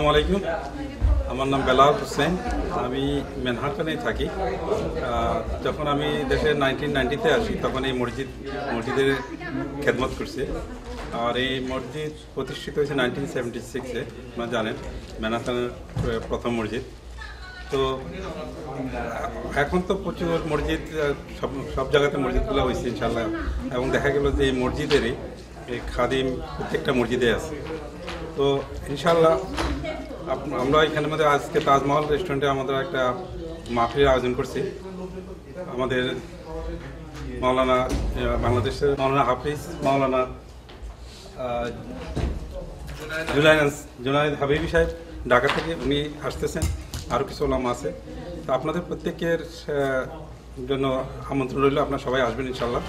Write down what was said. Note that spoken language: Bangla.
আসসালামু আলাইকুম। আমার নাম বেলাল হোসেন। আমি ম্যানহাটনে থাকি। যখন আমি দেশে 1990-তে আসি তখন এই মসজিদের খেদমত করছি। আর এই মসজিদ প্রতিষ্ঠিত হয়েছে 1976-এ। আপনারা জানেন ম্যানহাটনের প্রথম মসজিদ। তো এখন তো প্রচুর মসজিদ, সব জায়গাতে মসজিদগুলো হয়েছে ইনশাল্লাহ। এবং দেখা গেল যে এই মসজিদেরই এই খাদিম প্রত্যেকটা মসজিদে আছে। তো ইনশাল্লাহ আমরা এখানের মধ্যে আজকে তাজমহল রেস্টুরেন্টে আমাদের একটা মাহফিলের আয়োজন করছি। আমাদের মাওলানা, বাংলাদেশের মাওলানা হাফিজ মাওলানা জুনায়েদ হাবিবি সাহেব ঢাকা থেকে উনি আসতেছেন, আরও কিছু ওলামা আছে। তো আপনাদের প্রত্যেকের জন্য আমন্ত্রণ রইল, আপনারা সবাই আসবেন ইনশাল্লাহ।